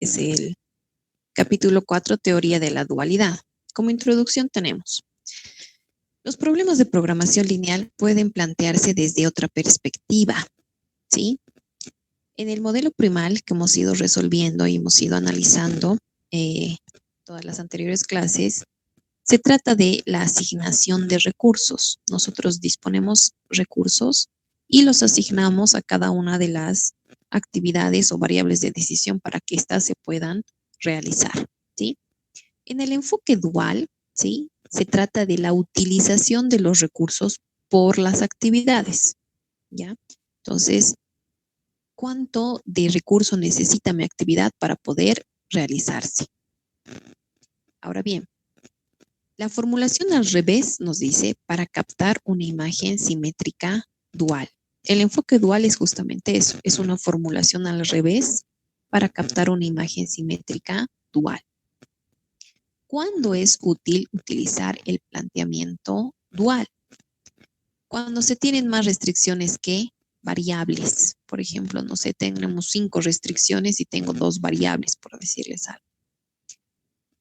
es el capítulo 4, teoría de la dualidad. Como introducción tenemos: los problemas de programación lineal pueden plantearse desde otra perspectiva, ¿sí? En el modelo primal que hemos ido resolviendo y hemos ido analizando todas las anteriores clases, se trata de la asignación de recursos. Nosotros disponemos recursos y los asignamos a cada una de las actividades o variables de decisión para que éstas se puedan realizar, ¿sí? En el enfoque dual, ¿sí? Se trata de la utilización de los recursos por las actividades, ¿ya? Entonces, ¿cuánto de recurso necesita mi actividad para poder realizarse? Ahora bien, la formulación al revés nos dice para captar una imagen simétrica dual. El enfoque dual es justamente eso, es una formulación al revés para captar una imagen simétrica dual. ¿Cuándo es útil utilizar el planteamiento dual? Cuando se tienen más restricciones que variables. Por ejemplo, no sé, tenemos 5 restricciones y tengo 2 variables, por decirles algo.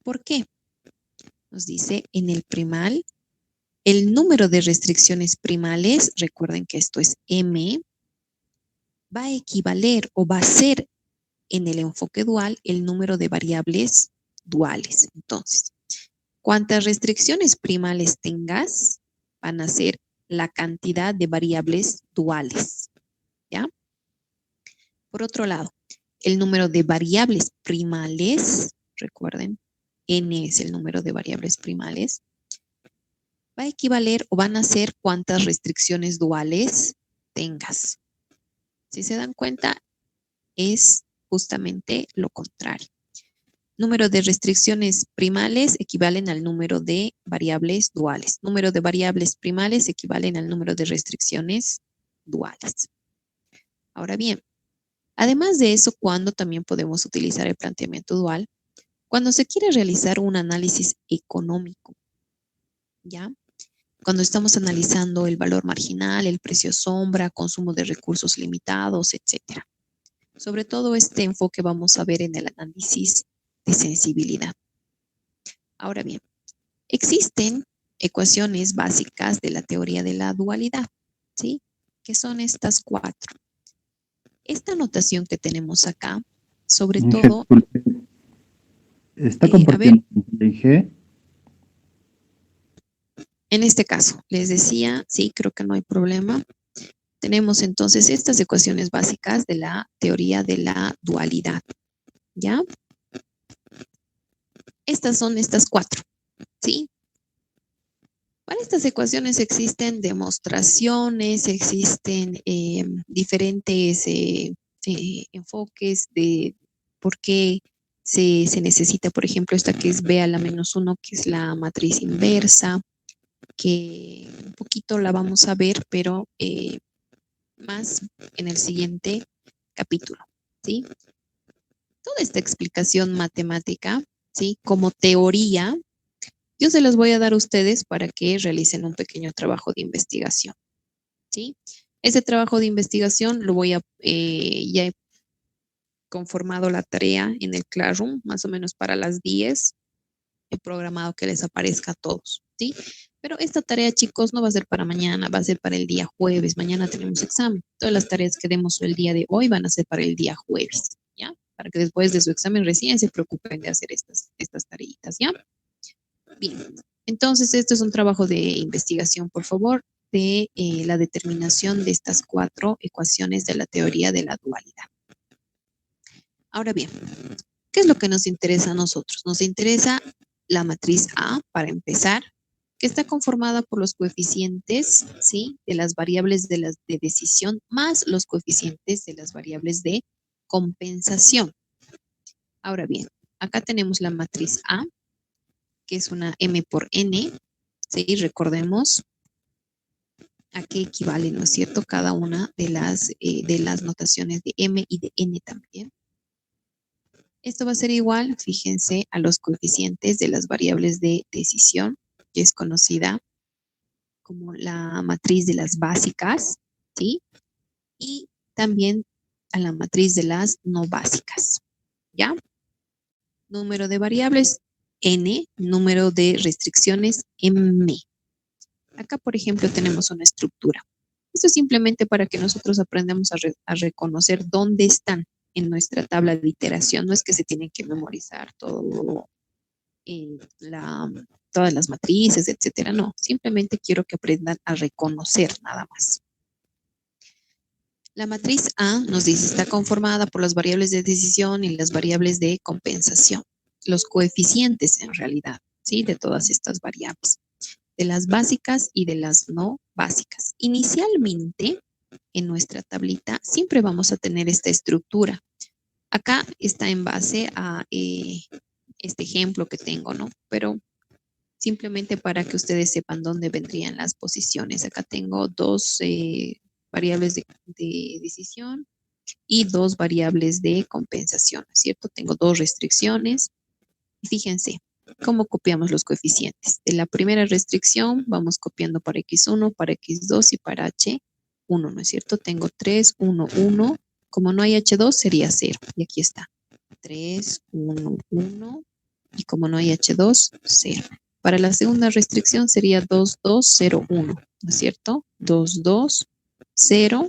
¿Por qué? Nos dice en el primal, el número de restricciones primales, recuerden que esto es M, va a equivaler o va a ser en el enfoque dual el número de variables duales. Entonces, cuantas restricciones primales tengas, van a ser la cantidad de variables duales, ¿ya? Por otro lado, el número de variables primales, recuerden, n es el número de variables primales, va a equivaler o van a ser cuántas restricciones duales tengas. Si se dan cuenta, es justamente lo contrario. Número de restricciones primales equivalen al número de variables duales. Número de variables primales equivalen al número de restricciones duales. Ahora bien, además de eso, ¿cuándo también podemos utilizar el planteamiento dual? Cuando se quiere realizar un análisis económico, ¿ya? Cuando estamos analizando el valor marginal, el precio sombra, consumo de recursos limitados, etcétera. Sobre todo este enfoque vamos a ver en el análisis de sensibilidad. Ahora bien, existen ecuaciones básicas de la teoría de la dualidad, ¿sí? Que son estas 4. Esta notación que tenemos acá, sobre todo, Disculpe, ¿está a ver, compartiendo pantalla IG? en este caso, les decía, sí, creo que no hay problema. Tenemos entonces estas ecuaciones básicas de la teoría de la dualidad, ¿ya? Estas son estas 4, ¿sí? Para estas ecuaciones existen demostraciones, existen diferentes enfoques de por qué se necesita, por ejemplo, esta que es B a la menos 1, que es la matriz inversa, que un poquito la vamos a ver, pero más en el siguiente capítulo, ¿sí? Toda esta explicación matemática, ¿sí? Como teoría, yo se las voy a dar a ustedes para que realicen un pequeño trabajo de investigación, ¿sí? Ese trabajo de investigación lo voy a, ya he conformado la tarea en el Classroom, más o menos para las 10, he programado que les aparezca a todos, ¿sí? Pero esta tarea, chicos, no va a ser para mañana, va a ser para el día jueves. Mañana tenemos examen. Todas las tareas que demos el día de hoy van a ser para el día jueves, ¿ya? Para que después de su examen recién se preocupen de hacer estas tareitas, ¿ya? Bien, entonces esto es un trabajo de investigación, por favor, de la determinación de estas 4 ecuaciones de la teoría de la dualidad. Ahora bien, ¿qué es lo que nos interesa a nosotros? Nos interesa la matriz A, para empezar, que está conformada por los coeficientes, ¿sí? De las variables de decisión más los coeficientes de las variables de compensación. Ahora bien, acá tenemos la matriz A, que es una M por N, ¿sí? Recordemos a qué equivale, ¿no es cierto? Cada una de las notaciones de M y de N también. Esto va a ser igual, fíjense, a los coeficientes de las variables de decisión, que es conocida como la matriz de las básicas, ¿sí? Y también a la matriz de las no básicas, ¿ya? Número de variables, n. Número de restricciones, m. Acá, por ejemplo, tenemos una estructura. Esto es simplemente para que nosotros aprendamos a reconocer dónde están en nuestra tabla de iteración. No es que se tienen que memorizar todo, eh, la, todas las matrices, etcétera. No, simplemente quiero que aprendan a reconocer nada más. La matriz A nos dice está conformada por las variables de decisión y las variables de compensación. Los coeficientes en realidad, ¿sí? De todas estas variables, de las básicas y de las no básicas. Inicialmente, en nuestra tablita, siempre vamos a tener esta estructura. Acá está en base a este ejemplo que tengo, ¿no? Pero simplemente para que ustedes sepan dónde vendrían las posiciones. Acá tengo dos variables de decisión y dos variables de compensación, ¿cierto? Tengo dos restricciones. Y fíjense cómo copiamos los coeficientes. De la primera restricción vamos copiando para x1, para x2 y para h1, ¿no es cierto? Tengo 3, 1, 1. Como no hay h2 sería 0. Y aquí está. 3, 1, 1. Y como no hay h2, 0. Para la segunda restricción sería 2, 2, 0, 1, ¿no es cierto? 2, 2, 0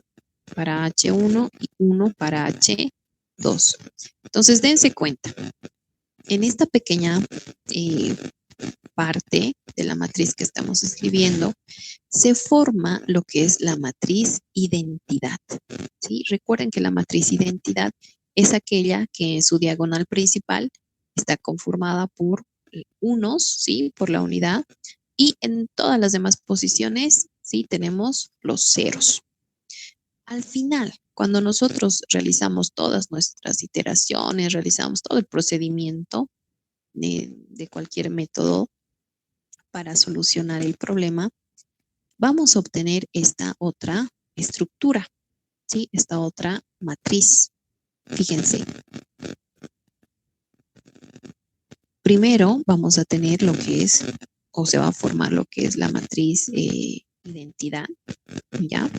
para H1 y 1 para H2. Entonces, dense cuenta, en esta pequeña parte de la matriz que estamos escribiendo, se forma lo que es la matriz identidad. ¿Sí? Recuerden que la matriz identidad es aquella que en su diagonal principal está conformada por unos, ¿sí? Por la unidad, y en todas las demás posiciones, ¿sí? Tenemos los ceros. Al final, cuando nosotros realizamos todas nuestras iteraciones, realizamos todo el procedimiento de cualquier método para solucionar el problema, vamos a obtener esta otra estructura, ¿sí? Esta otra matriz. Fíjense. Primero vamos a tener lo que es, o se va a formar lo que es la matriz identidad, ¿ya?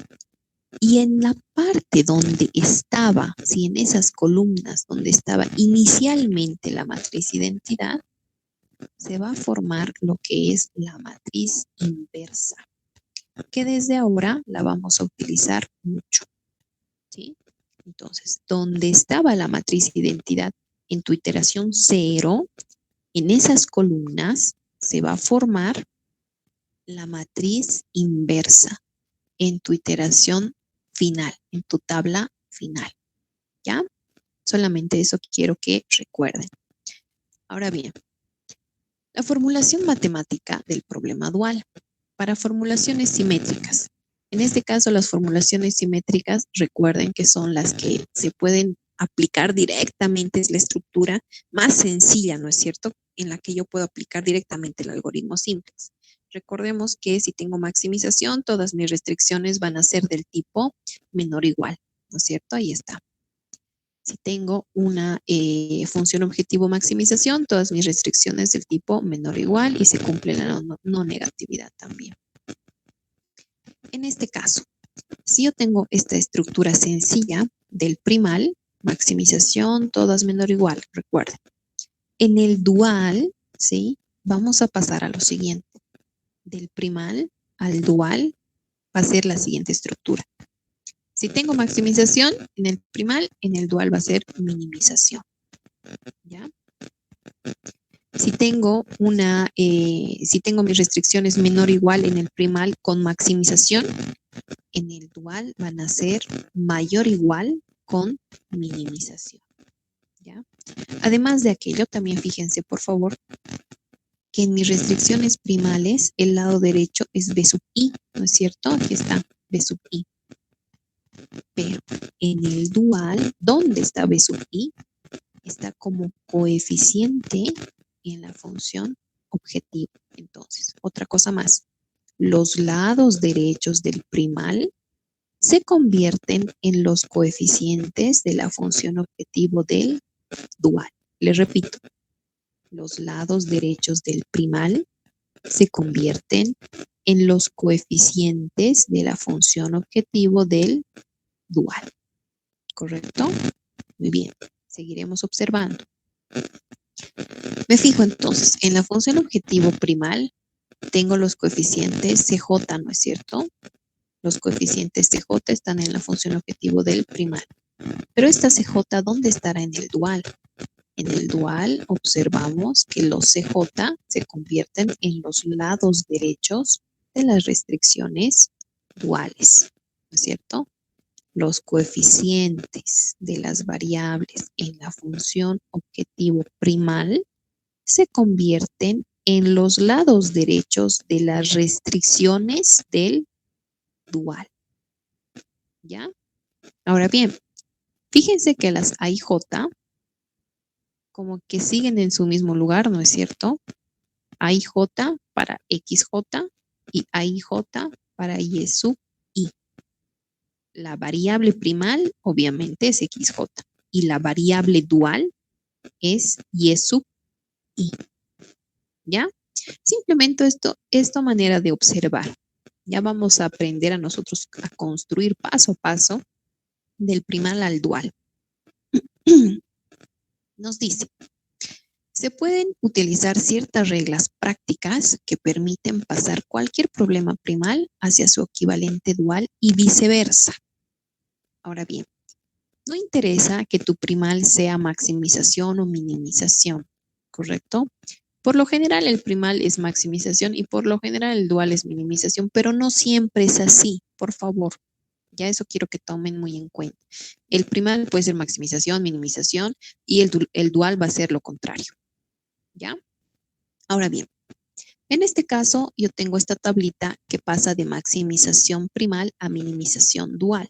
Y en la parte donde estaba, si en esas columnas donde estaba inicialmente la matriz identidad, se va a formar lo que es la matriz inversa, que desde ahora la vamos a utilizar mucho, ¿sí? Entonces, donde estaba la matriz identidad en tu iteración 0, en esas columnas se va a formar la matriz inversa en tu iteración final, en tu tabla final, ¿ya? Solamente eso quiero que recuerden. Ahora bien, la formulación matemática del problema dual para formulaciones simétricas. En este caso, las formulaciones simétricas, recuerden que son las que se pueden aplicar directamente, es la estructura más sencilla, ¿no es cierto? En la que yo puedo aplicar directamente el algoritmo simplex. Recordemos que si tengo maximización, todas mis restricciones van a ser del tipo menor o igual, ¿no es cierto? Ahí está. Si tengo una función objetivo maximización, todas mis restricciones del tipo menor o igual y se cumple la no negatividad también. En este caso, si yo tengo esta estructura sencilla del primal, maximización, todas menor o igual, recuerden. En el dual, ¿sí? Vamos a pasar a lo siguiente. Del primal al dual va a ser la siguiente estructura. Si tengo maximización en el primal, en el dual va a ser minimización. ¿Ya? Si tengo si tengo mis restricciones menor o igual en el primal con maximización, en el dual van a ser mayor o igual con minimización. ¿Ya? Además de aquello, también fíjense, por favor, que en mis restricciones primales, el lado derecho es B sub I, ¿no es cierto? Aquí está B sub I. Pero en el dual, ¿dónde está B sub I? Está como coeficiente en la función objetivo. Entonces, otra cosa más. Los lados derechos del primal se convierten en los coeficientes de la función objetivo del dual. Les repito, los lados derechos del primal se convierten en los coeficientes de la función objetivo del dual. ¿Correcto? Muy bien. Seguiremos observando. Me fijo entonces, en la función objetivo primal tengo los coeficientes CJ, ¿no es cierto? Los coeficientes CJ están en la función objetivo del primal. Pero esta CJ, ¿dónde estará en el dual? En el dual observamos que los CJ se convierten en los lados derechos de las restricciones duales, ¿no es cierto? Los coeficientes de las variables en la función objetivo primal se convierten en los lados derechos de las restricciones del dual. ¿Ya? Ahora bien, fíjense que las A y J como que siguen en su mismo lugar, ¿no es cierto? A y J para XJ y A y J para Y sub I. La variable primal obviamente es XJ y la variable dual es Y sub I. ¿Ya? Simplemente esta manera de observar. Ya vamos a aprender a nosotros a construir paso a paso del primal al dual. Nos dice, se pueden utilizar ciertas reglas prácticas que permiten pasar cualquier problema primal hacia su equivalente dual y viceversa. Ahora bien, no interesa que tu primal sea maximización o minimización, ¿correcto? Por lo general el primal es maximización y por lo general el dual es minimización, pero no siempre es así, por favor. Ya eso quiero que tomen muy en cuenta. El primal puede ser maximización, minimización y el dual va a ser lo contrario. ¿Ya? Ahora bien, en este caso yo tengo esta tablita que pasa de maximización primal a minimización dual.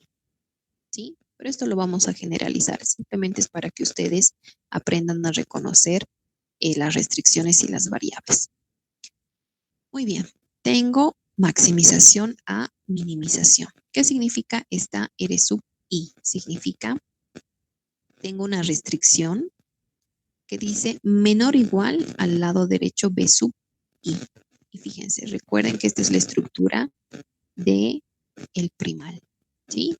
¿Sí? Pero esto lo vamos a generalizar. Simplemente es para que ustedes aprendan a reconocer las restricciones y las variables. Muy bien. Tengo maximización a minimización. ¿Qué significa esta R sub I? Significa, tengo una restricción que dice menor o igual al lado derecho B sub I. Y fíjense, recuerden que esta es la estructura de el primal, ¿sí?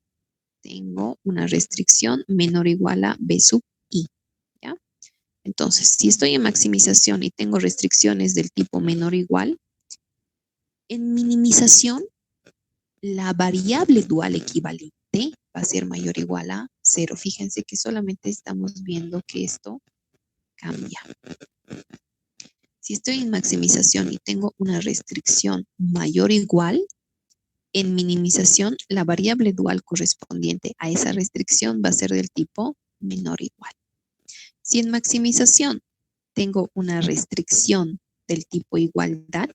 Tengo una restricción menor o igual a B sub I, ¿ya? Entonces, si estoy en maximización y tengo restricciones del tipo menor o igual, en minimización, la variable dual equivalente va a ser mayor o igual a 0. Fíjense que solamente estamos viendo que esto cambia. Si estoy en maximización y tengo una restricción mayor o igual, en minimización, la variable dual correspondiente a esa restricción va a ser del tipo menor o igual. Si en maximización tengo una restricción del tipo igualdad,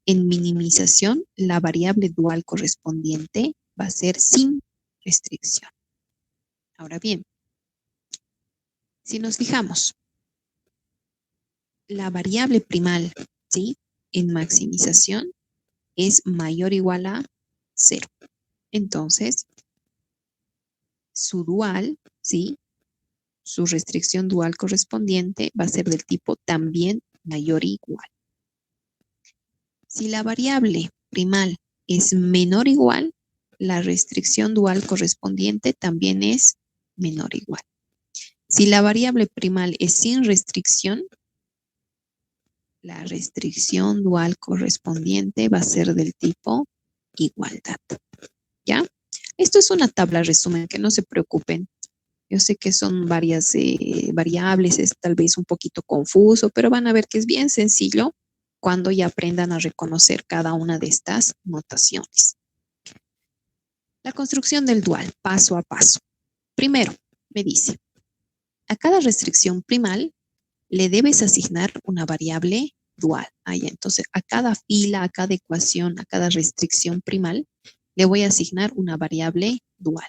en minimización, la variable dual correspondiente va a ser sin restricción. Ahora bien, si nos fijamos, la variable primal, ¿sí? En maximización es mayor o igual a 0. Entonces, su dual, ¿sí? Su restricción dual correspondiente va a ser del tipo también mayor o igual. Si la variable primal es menor o igual, la restricción dual correspondiente también es menor o igual. Si la variable primal es sin restricción, la restricción dual correspondiente va a ser del tipo igualdad. ¿Ya? Esto es una tabla resumen, que no se preocupen. Yo sé que son varias variables, es tal vez un poquito confuso, pero van a ver que es bien sencillo cuando ya aprendan a reconocer cada una de estas notaciones. La construcción del dual, paso a paso. Primero, me dice, a cada restricción primal le debes asignar una variable dual. Entonces, a cada fila, a cada ecuación, a cada restricción primal, le voy a asignar una variable dual.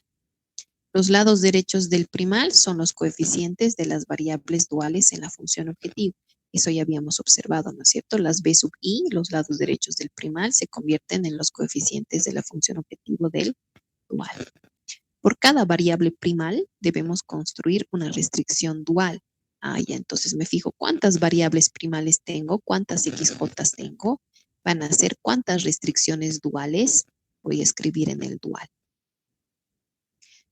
Los lados derechos del primal son los coeficientes de las variables duales en la función objetivo. Eso ya habíamos observado, ¿no es cierto? Las B sub I, los lados derechos del primal, se convierten en los coeficientes de la función objetivo del dual. Por cada variable primal debemos construir una restricción dual. Ya entonces me fijo cuántas variables primales tengo, cuántas XJ tengo, van a ser cuántas restricciones duales voy a escribir en el dual.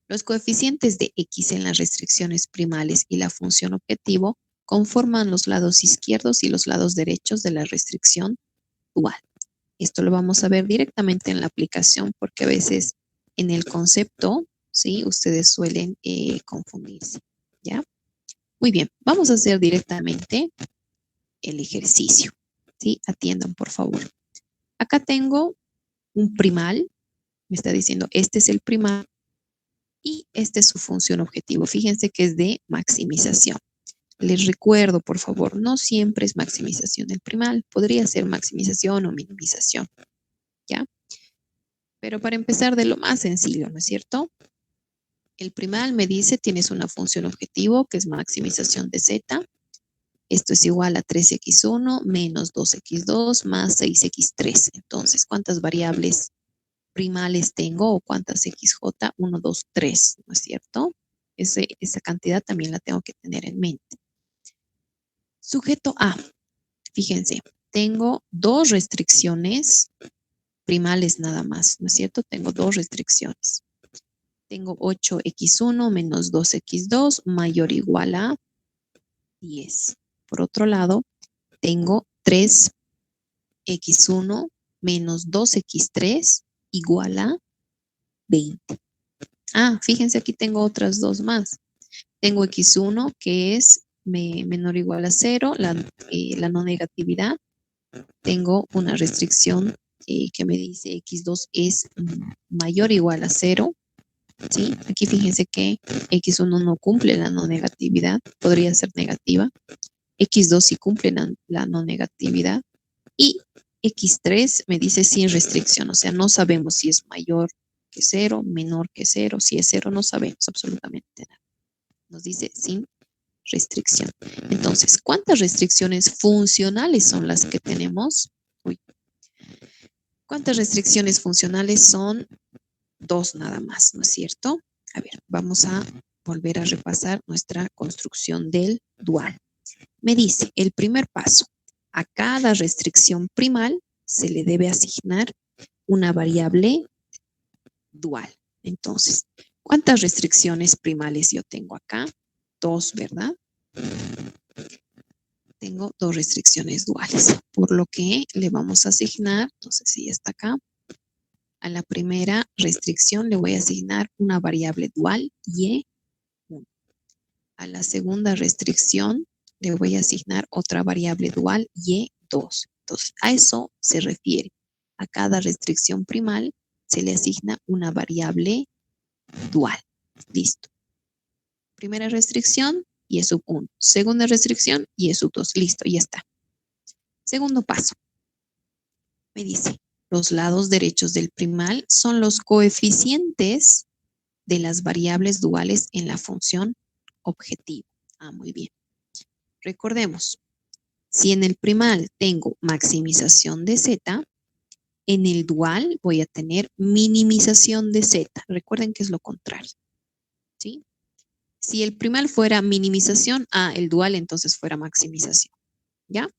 Los coeficientes de X en las restricciones primales y la función objetivo conforman los lados izquierdos y los lados derechos de la restricción dual. Esto lo vamos a ver directamente en la aplicación porque a veces en el concepto, ¿sí? Ustedes suelen confundirse, ¿ya? Muy bien, vamos a hacer directamente el ejercicio, ¿sí? Atiendan, por favor. Acá tengo un primal, me está diciendo, este es el primal y esta es su función objetivo. Fíjense que es de maximización. Les recuerdo, por favor, no siempre es maximización el primal, podría ser maximización o minimización, ¿ya? Pero para empezar de lo más sencillo, ¿no es cierto? El primal me dice, tienes una función objetivo que es maximización de z. Esto es igual a 3x1 menos 2x2 más 6x3. Entonces, ¿cuántas variables primales tengo o cuántas xj? 1, 2, 3, ¿no es cierto? Esa cantidad también la tengo que tener en mente. Sujeto A. Fíjense, tengo dos restricciones primales nada más, ¿no es cierto? Tengo dos restricciones. Tengo 8x1 menos 2x2 mayor o igual a 10. Por otro lado, tengo 3x1 menos 2x3 igual a 20. Ah, fíjense, aquí tengo otras dos más. Tengo x1 que es menor o igual a 0, la no negatividad. Tengo una restricción que me dice x2 es mayor o igual a 0. ¿Sí? Aquí fíjense que x1 no cumple la no negatividad, podría ser negativa. x2 sí cumple la no negatividad. Y x3 me dice sin restricción, o sea, no sabemos si es mayor que 0, menor que 0, si es 0, no sabemos absolutamente nada. Nos dice sin restricción. Entonces, ¿cuántas restricciones funcionales son las que tenemos? Uy. ¿Cuántas restricciones funcionales son? Dos nada más, ¿no es cierto? A ver, vamos a volver a repasar nuestra construcción del dual. Me dice, el primer paso, a cada restricción primal se le debe asignar una variable dual. Entonces, ¿cuántas restricciones primales yo tengo acá? Dos, ¿verdad? Tengo dos restricciones duales, por lo que le vamos a asignar, no sé si está acá, a la primera restricción le voy a asignar una variable dual y1. A la segunda restricción le voy a asignar otra variable dual y2. Entonces, a eso se refiere. A cada restricción primal se le asigna una variable dual. Listo. Primera restricción, y es sub 1. Segunda restricción, y es sub 2. Listo, ya está. Segundo paso. Me dice, los lados derechos del primal son los coeficientes de las variables duales en la función objetivo. Ah, muy bien. Recordemos, si en el primal tengo maximización de z, en el dual voy a tener minimización de z. Recuerden que es lo contrario, ¿sí? Si el primal fuera minimización, el dual entonces fuera maximización, ¿ya?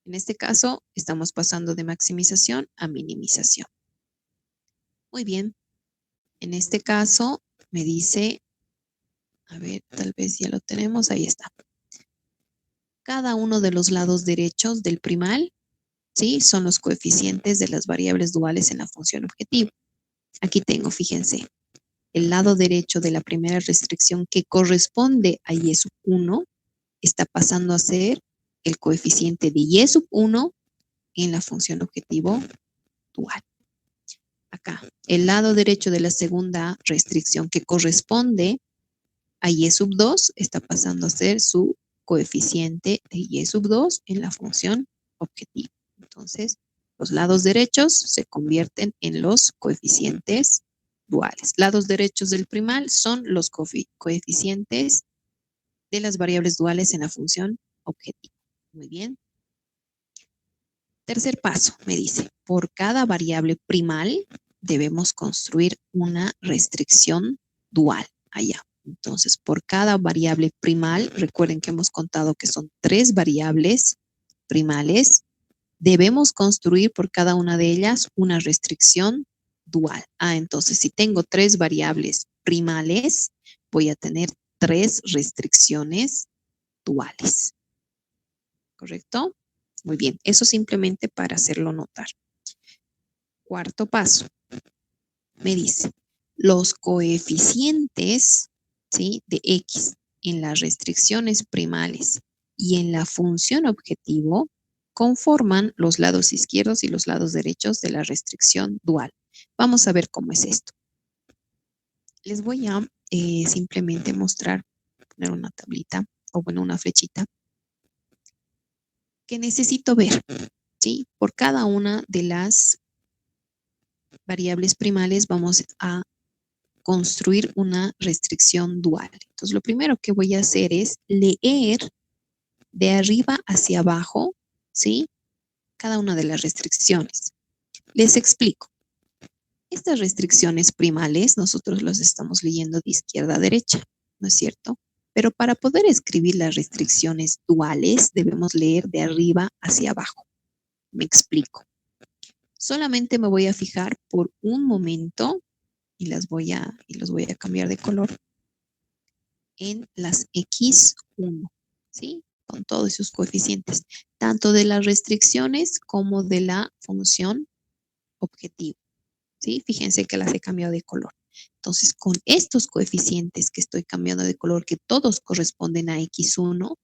En este caso, estamos pasando de maximización a minimización. Muy bien. En este caso, me dice, a ver, tal vez ya lo tenemos, ahí está. Cada uno de los lados derechos del primal, ¿sí? Son los coeficientes de las variables duales en la función objetivo. Aquí tengo, fíjense, el lado derecho de la primera restricción que corresponde a y sub 1 está pasando a ser el coeficiente de y sub 1 en la función objetivo dual. Acá, el lado derecho de la segunda restricción que corresponde a y sub 2 está pasando a ser su coeficiente de y sub 2 en la función objetivo. Entonces, los lados derechos se convierten en los coeficientes duales. Lados derechos del primal son los coeficientes de las variables duales en la función objetivo. Muy bien. Tercer paso, me dice, por cada variable primal debemos construir una restricción dual allá. Entonces, por cada variable primal, recuerden que hemos contado que son 3 variables primales, debemos construir por cada una de ellas una restricción dual. Entonces, si tengo 3 variables primales, voy a tener 3 restricciones duales. ¿Correcto? Muy bien, eso simplemente para hacerlo notar. Cuarto paso, me dice, los coeficientes, ¿sí?, de X en las restricciones primales y en la función objetivo conforman los lados izquierdos y los lados derechos de la restricción dual. Vamos a ver cómo es esto. Les voy a simplemente mostrar, poner una tablita o bueno, una flechita que necesito ver, ¿sí? Por cada una de las variables primales vamos a construir una restricción dual. Entonces, lo primero que voy a hacer es leer de arriba hacia abajo, ¿sí?, cada una de las restricciones. Les explico. Estas restricciones primales nosotros las estamos leyendo de izquierda a derecha, ¿no es cierto? Pero para poder escribir las restricciones duales debemos leer de arriba hacia abajo. Me explico. Solamente me voy a fijar por un momento y los voy a cambiar de color en las X1, ¿sí? Con todos sus coeficientes, tanto de las restricciones como de la función objetivo, ¿sí? Fíjense que las he cambiado de color. Entonces, con estos coeficientes que estoy cambiando de color, que todos corresponden a X1,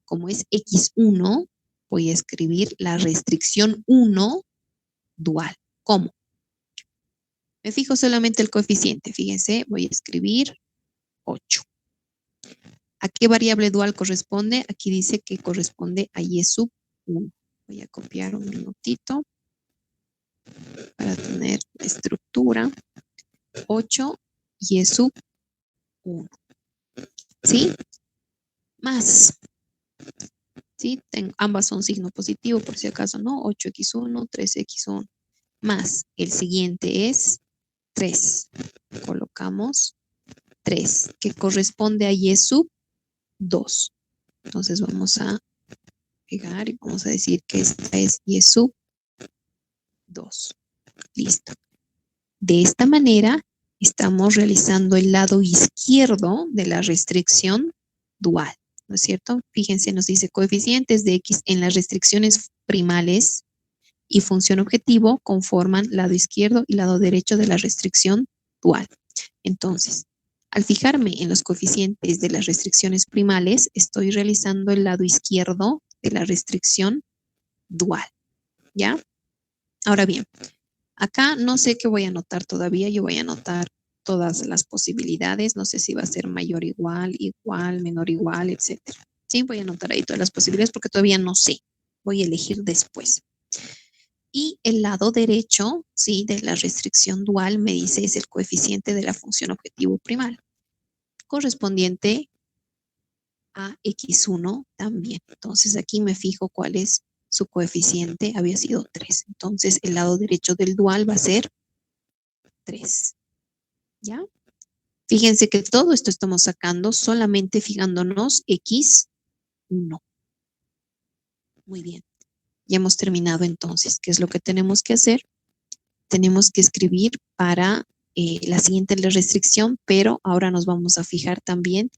como es X1, voy a escribir la restricción 1 dual. ¿Cómo? Me fijo solamente el coeficiente. Fíjense, voy a escribir 8. ¿A qué variable dual corresponde? Aquí dice que corresponde a y sub 1. Voy a copiar un minutito para tener estructura. 8 y sub 1. ¿Sí? Más. ¿Sí? Ambas son signo positivo, por si acaso, ¿no? 8x1, 3x1. Más. El siguiente es 3. Colocamos 3, que corresponde a y sub 2. Entonces vamos a pegar y vamos a decir que esta es y sub 2. Listo. De esta manera estamos realizando el lado izquierdo de la restricción dual, ¿no es cierto? Fíjense, nos dice coeficientes de X en las restricciones primales y función objetivo conforman lado izquierdo y lado derecho de la restricción dual. Entonces, al fijarme en los coeficientes de las restricciones primales, estoy realizando el lado izquierdo de la restricción dual, ¿ya? Ahora bien, acá no sé qué voy a anotar todavía, yo voy a anotar todas las posibilidades, no sé si va a ser mayor igual, igual, menor igual, etcétera. Sí, voy a anotar ahí todas las posibilidades porque todavía no sé, voy a elegir después. Y el lado derecho, sí, de la restricción dual me dice es el coeficiente de la función objetivo primal, correspondiente a X1 también. Entonces aquí me fijo cuál es su coeficiente, había sido 3. Entonces el lado derecho del dual va a ser 3. ¿Ya? Fíjense que todo esto estamos sacando solamente fijándonos X1. Muy bien. Ya hemos terminado entonces. ¿Qué es lo que tenemos que hacer? Tenemos que escribir para la siguiente restricción, pero ahora nos vamos a fijar también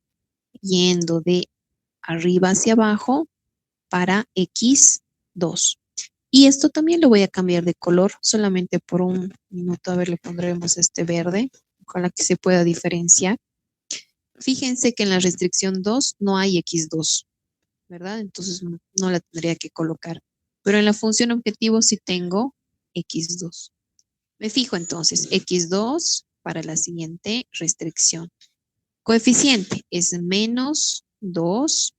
yendo de arriba hacia abajo para X2. Y esto también lo voy a cambiar de color solamente por un minuto. A ver, le pondremos este verde, ojalá que se pueda diferenciar. Fíjense que en la restricción 2 no hay X2, ¿verdad? Entonces no la tendría que colocar. Pero en la función objetivo sí tengo X2. Me fijo entonces X2 para la siguiente restricción. Coeficiente es menos 2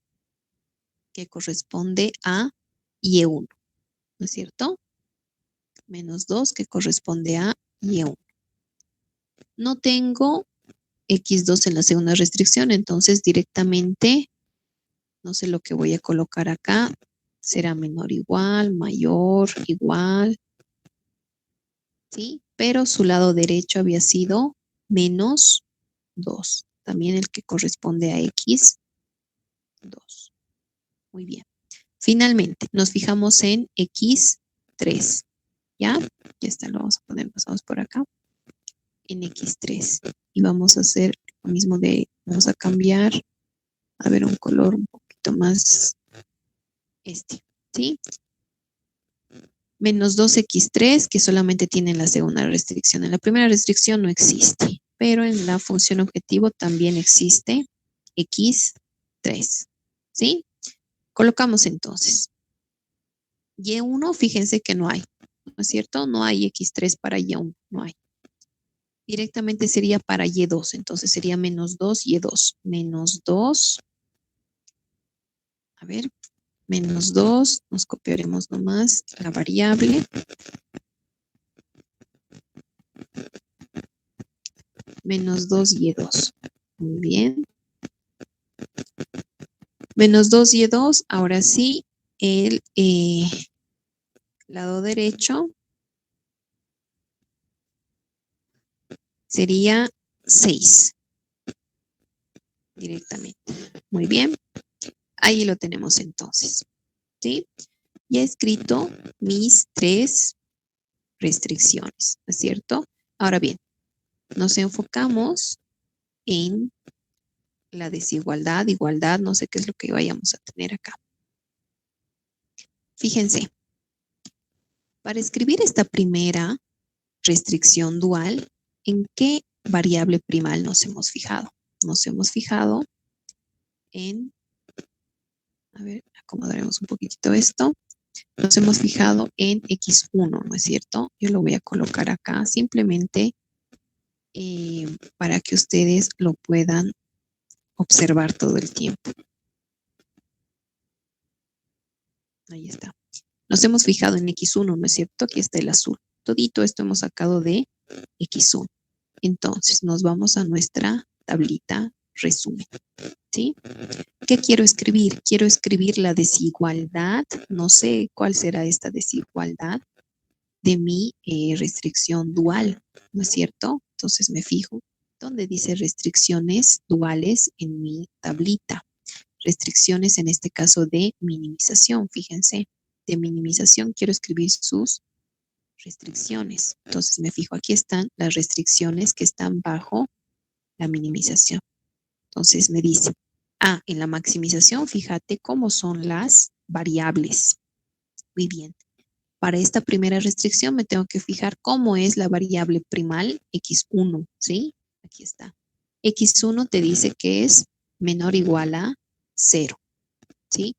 que corresponde a Y1, ¿no es cierto? Menos 2 que corresponde a Y1. No tengo X2 en la segunda restricción, entonces directamente, no sé lo que voy a colocar acá, será menor igual, mayor, igual, ¿sí? Pero su lado derecho había sido menos 2, también el que corresponde a X2. Muy bien. Finalmente, nos fijamos en X3, ¿ya? Ya está, lo vamos a poner, pasamos por acá, en X3. Y vamos a hacer lo mismo vamos a cambiar, a ver, un color un poquito poquito más ¿sí? Menos 2x3, que solamente tiene la segunda restricción. En la primera restricción no existe, pero en la función objetivo también existe x3, ¿sí? Colocamos entonces. Y1, fíjense que no hay, ¿no es cierto? No hay x3 para Y1, no hay. Directamente sería para Y2, entonces sería menos 2Y2. Menos 2, a ver, menos 2, nos copiaremos nomás la variable. Menos 2Y2. Muy bien. Menos 2Y2, ahora sí, el lado derecho sería 6 directamente. Muy bien. Ahí lo tenemos entonces. ¿Sí? Ya he escrito mis 3 restricciones, ¿no es cierto? Ahora bien, nos enfocamos en la desigualdad, igualdad, no sé qué es lo que vayamos a tener acá. Fíjense, para escribir esta primera restricción dual, ¿en qué variable primal nos hemos fijado? Nos hemos fijado en, a ver, acomodaremos un poquitito esto. Nos hemos fijado en x1, ¿no es cierto? Yo lo voy a colocar acá simplemente para que ustedes lo puedan observar todo el tiempo. Ahí está. Nos hemos fijado en x1, ¿no es cierto? Aquí está el azul. Todito esto hemos sacado de x1. Entonces, nos vamos a nuestra tablita resumen, ¿sí? ¿Qué quiero escribir? Quiero escribir la desigualdad. No sé cuál será esta desigualdad de mi restricción dual, ¿no es cierto? Entonces me fijo donde dice restricciones duales en mi tablita. Restricciones en este caso de minimización, fíjense. De minimización quiero escribir sus restricciones. Entonces me fijo, aquí están las restricciones que están bajo la minimización. Entonces me dice, en la maximización, fíjate cómo son las variables. Muy bien. Para esta primera restricción me tengo que fijar cómo es la variable primal x1, ¿sí? Aquí está. x1 te dice que es menor o igual a 0, ¿sí?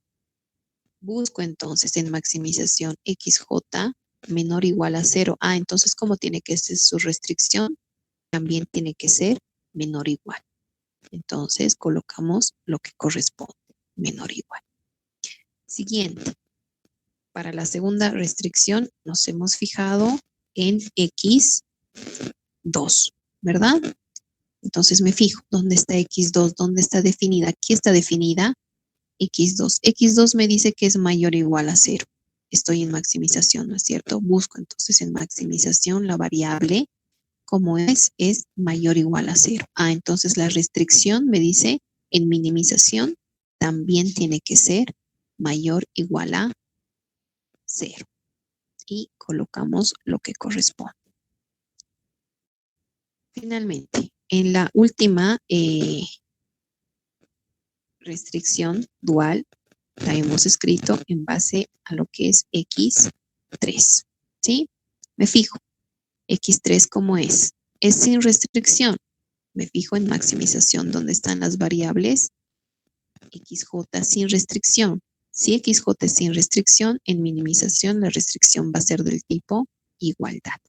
Busco entonces en maximización xj menor o igual a 0. Entonces, ¿cómo tiene que ser su restricción? También tiene que ser menor o igual. Entonces, colocamos lo que corresponde, menor o igual. Siguiente. Para la segunda restricción nos hemos fijado en x2, ¿verdad? Entonces me fijo, ¿dónde está x2? ¿Dónde está definida? Aquí está definida x2. x2 me dice que es mayor o igual a 0. Estoy en maximización, ¿no es cierto? Busco entonces en maximización la variable, como es mayor o igual a 0. Entonces la restricción me dice en minimización también tiene que ser mayor o igual a 0. Y colocamos lo que corresponde. Finalmente, en la última restricción dual, la hemos escrito en base a lo que es x3, ¿sí? Me fijo, x3 ¿cómo es? Es sin restricción. Me fijo en maximización, donde están las variables xj sin restricción. Si xj es sin restricción, en minimización la restricción va a ser del tipo igualdad.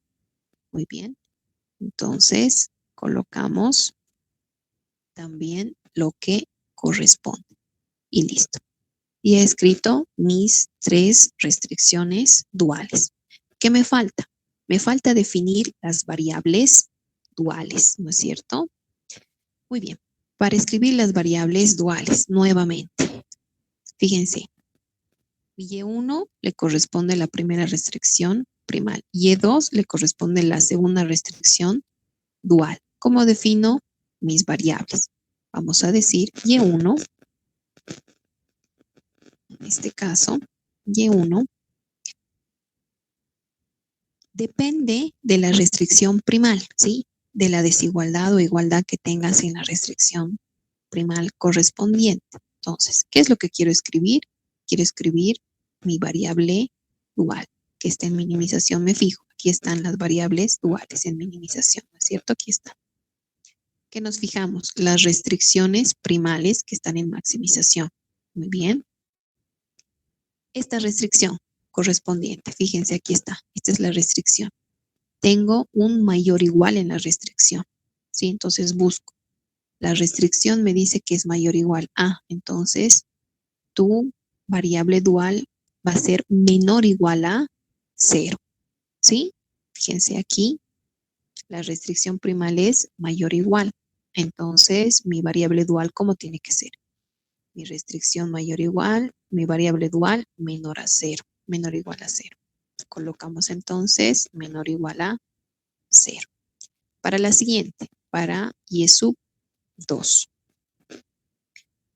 Muy bien. Entonces, colocamos también lo que corresponde. Y listo. Y he escrito mis 3 restricciones duales. ¿Qué me falta? Me falta definir las variables duales, ¿no es cierto? Muy bien. Para escribir las variables duales, nuevamente, fíjense, Y1 le corresponde la primera restricción primal. Y2 le corresponde la segunda restricción dual. ¿Cómo defino mis variables? Vamos a decir Y1, en este caso, Y1 depende de la restricción primal, ¿sí? De la desigualdad o igualdad que tengas en la restricción primal correspondiente. Entonces, ¿qué es lo que quiero escribir? Quiero escribir mi variable dual, que está en minimización. Me fijo, aquí están las variables duales en minimización, ¿no es cierto? Aquí están. ¿Qué nos fijamos? Las restricciones primales que están en maximización. Muy bien. Esta restricción correspondiente, fíjense, aquí está. Esta es la restricción. Tengo un mayor igual en la restricción, ¿sí? Entonces busco. La restricción me dice que es mayor o igual a, entonces tu variable dual va a ser menor o igual a 0, ¿sí? Fíjense aquí, la restricción primal es mayor o igual. Entonces, mi variable dual, ¿cómo tiene que ser? Mi restricción mayor o igual, mi variable dual menor a 0, menor o igual a 0. Colocamos entonces menor o igual a 0. Para la siguiente, para y sub 2.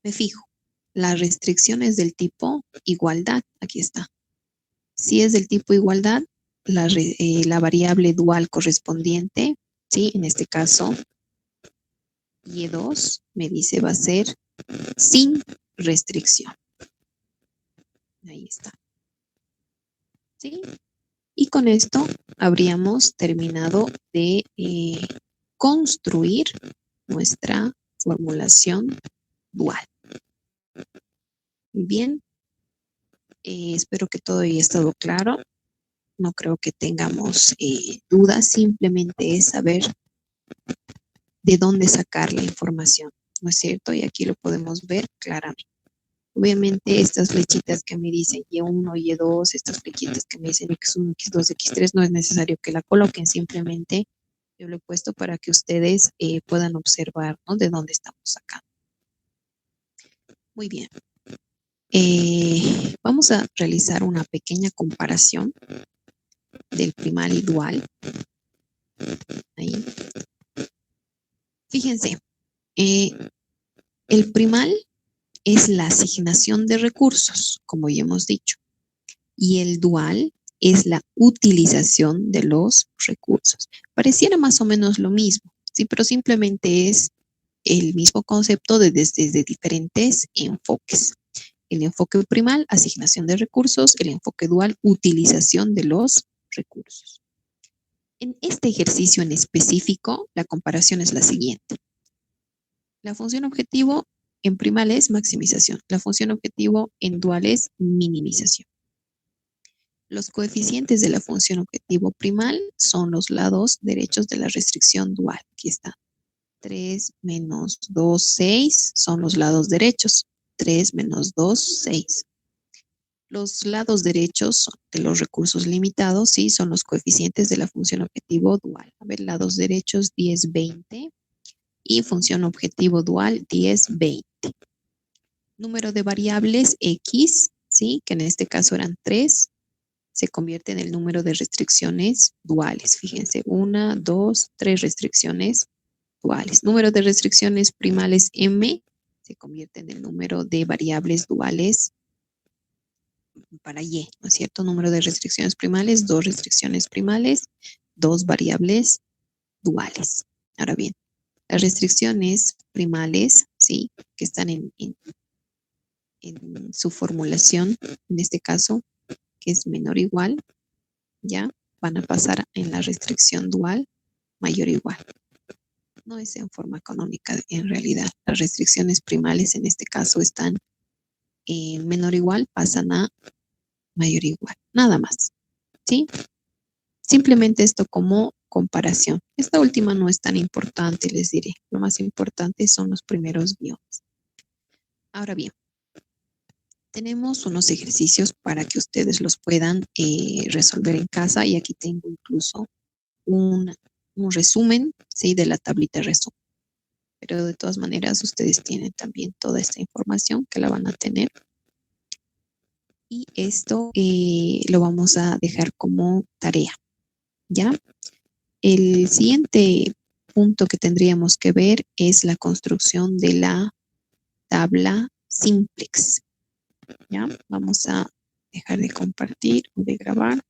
Me fijo, la restricción es del tipo igualdad, aquí está. Si es del tipo igualdad, la variable dual correspondiente, ¿sí? En este caso, y2 me dice va a ser sin restricción. Ahí está. ¿Sí? Y con esto habríamos terminado de construir nuestra formulación dual. Muy bien. Espero que todo haya estado claro. No creo que tengamos dudas. Simplemente es saber de dónde sacar la información, ¿no es cierto? Y aquí lo podemos ver claramente. Obviamente estas flechitas que me dicen Y1, Y2, estas flechitas que me dicen X1, X2, X3, no es necesario que la coloquen, simplemente yo lo he puesto para que ustedes puedan observar, ¿no? De dónde estamos sacando. Muy bien. Vamos a realizar una pequeña comparación del primal y dual. Ahí. Fíjense, el primal es la asignación de recursos, como ya hemos dicho, y el dual es la utilización de los recursos. Pareciera más o menos lo mismo, sí, pero simplemente es el mismo concepto desde diferentes enfoques. El enfoque primal, asignación de recursos, el enfoque dual, utilización de los recursos. En este ejercicio en específico, la comparación es la siguiente. La función objetivo en primal es maximización. La función objetivo en dual es minimización. Los coeficientes de la función objetivo primal son los lados derechos de la restricción dual. Aquí está. 3 menos 2, 6 son los lados derechos. 3 menos 2, 6. Los lados derechos de los recursos limitados, sí, son los coeficientes de la función objetivo dual. A ver, lados derechos 10, 20 y función objetivo dual 10, 20. Número de variables X, sí, que en este caso eran 3, se convierte en el número de restricciones duales. Fíjense, 1, 2, 3 restricciones duales. Número de restricciones primales M se convierte en el número de variables duales para Y, ¿no es cierto? Número de restricciones primales, 2 restricciones primales, 2 variables duales. Ahora bien, las restricciones primales, sí, que están en su formulación, en este caso, que es menor o igual, ya van a pasar en la restricción dual mayor o igual. No es en forma canónica en realidad. Las restricciones primales en este caso están en menor o igual, pasan a mayor o igual. Nada más. ¿Sí? Simplemente esto como comparación. Esta última no es tan importante, les diré. Lo más importante son los primeros guiones. Ahora bien, tenemos unos ejercicios para que ustedes los puedan resolver en casa y aquí tengo incluso un resumen, ¿sí? De la tablita de resumen. Pero de todas maneras ustedes tienen también toda esta información que la van a tener. Y esto lo vamos a dejar como tarea, ¿ya? El siguiente punto que tendríamos que ver es la construcción de la tabla simplex, ¿ya? Vamos a dejar de compartir o de grabar.